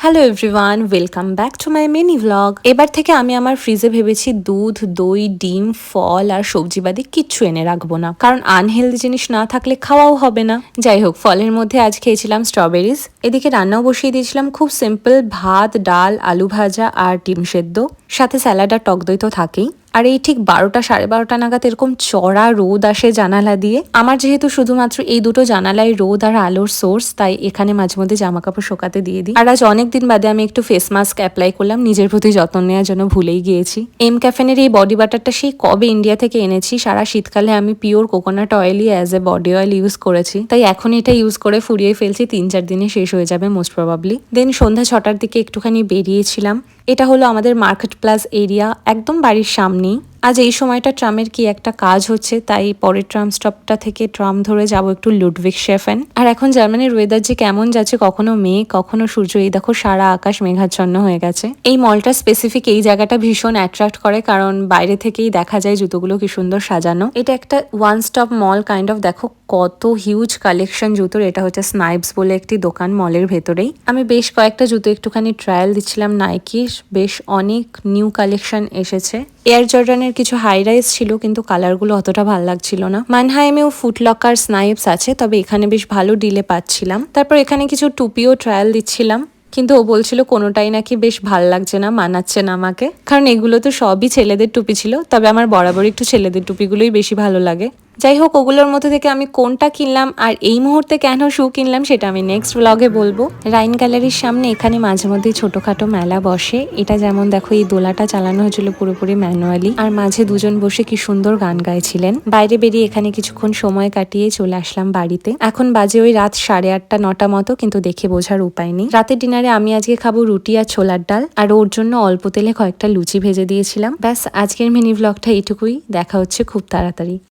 Hello everyone, welcome back to my mini vlog. এবার থেকে আমি আমার ফ্রিজে ভেবেছি দুধ, দই, ডিম, ফল আর সবজি বাদে কিচ্ছু এনে রাখবো না, কারণ আনহেলদি জিনিস না থাকলে খাওয়াও হবে না। যাই হোক, ফলের মধ্যে আজ খেয়েছিলাম স্ট্রবেরিজ। এদিকে রান্নাও বসিয়ে দিয়েছিলাম খুব সিম্পল, ভাত, ডাল, আলু ভাজা আর ডিম সেদ্ধ, সাথে স্যালাড আর টক দই তো থাকেই। আর এই ঠিক 12টা 12:30 নাগাদ এরকম চড়া রোদ আসে জানালা দিয়ে। আমার যেহেতু শুধুমাত্র এই দুটো জানালায় রোদ আর আলোর সোর্স, তাই এখানে মাঝে মধ্যে জামা কাপড় শোকাতে দিয়ে দিই। আর আজ অনেকদিন বাদে আমি একটু ফেস মাস্ক অ্যাপ্লাই করলাম, নিজের প্রতি যত্ন নেওয়ার জন্য ভুলেই গিয়েছি। এম ক্যাফেনের এই বডি বাটারটা সেই কবে ইন্ডিয়া থেকে এনেছি। সারা শীতকালে আমি পিওর কোকোনাট অয়েলই as a body oil use করেছি, তাই এখন এটা ইউজ করে ফুরিয়ে ফেলছি। 3-4 দিনে শেষ হয়ে যাবে মোস্ট প্রবাবলি। দেন সন্ধ্যা 6টার দিকে একটুখানি বেরিয়েছিলাম। এটা হলো আমাদের মার্কেট প্লাস এরিয়া, একদম বাড়ির সামনেই। আজ এই সময়টা ট্রামের কি একটা কাজ হচ্ছে, তাই পরের ট্রাম স্টপটা থেকে ট্রাম ধরে যাব একটু লুডভিগ শেফেন। আর এখন জার্মানির ওয়েদার যে কেমন যাচ্ছে, কখনো মেঘ কখনো সূর্য। এই দেখো সারা আকাশ মেঘাচ্ছন্ন হয়ে গেছে। এই মলটা স্পেসিফিক এই জায়গাটা ভীষণ অ্যাট্রাক্ট করে, কারণ বাইরে থেকেই দেখা যায় জুতোগুলো কি সুন্দর সাজানো। এটা একটা one stop mall kind of. দেখো কত হিউজ কালেকশন জুতোর। এটা হচ্ছে স্নাইপস বলে একটি দোকান মলের ভেতরেই। আমি বেশ কয়েকটা জুতো একটুখানি ট্রায়াল দিচ্ছিলাম নাইকির। বেশ অনেক নিউ কালেকশন এসেছে। এয়ার জর্ডানের কিছু হাই রাইজ ছিল, কিন্তু কালারগুলো অতটা ভালো লাগছিল না। মানহাইমেও ফুটলকার স্নাইপস আছে, তবে এখানে বেশ ভালো ডিলে পাচ্ছিলাম। তারপর এখানে কিছু টুপিও ট্রায়াল দিচ্ছিলাম, কিন্তু ও বলছিল কোনোটাই নাকি বেশ ভাল লাগছে না, মানাচ্ছে না আমাকে, কারণ এগুলো তো সবই ছেলেদের টুপি ছিল। তবে আমার বরাবর একটু ছেলেদের টুপিগুলোই বেশি ভালো লাগে। যাই হোক, ওগুলোর মধ্যে থেকে আমি কোনটা কিনলাম আর এই মুহূর্তে কেন শু কিনলাম সেটা আমি নেক্সট ব্লগে বলবো। রাইন গ্যালারির সামনে এখানে মাঝে মধ্যেই ছোটখাটো মেলা বসে। এটা যেমন দেখো, এই দোলাটা চালানো হয়েছিল পুরোপুরি ম্যানুয়ালি, আর মাঝে দুজন বসে কি সুন্দর গান গাইছিলেন। বাইরে বেরিয়ে এখানে কিছুক্ষণ সময় কাটিয়ে চলে আসলাম বাড়িতে। এখন বাজে ওই রাত 8:30 9টা মতো, কিন্তু দেখে বোঝার উপায় নেই। রাতের ডিনারে আমি আজকে খাবো রুটি আর ছোলার ডাল, আর ওর জন্য অল্প তেলে কয়েকটা লুচি ভেজে দিয়েছিলাম। ব্যাস, আজকের মিনি ব্লগটা এইটুকুই। দেখা হচ্ছে খুব তাড়াতাড়ি।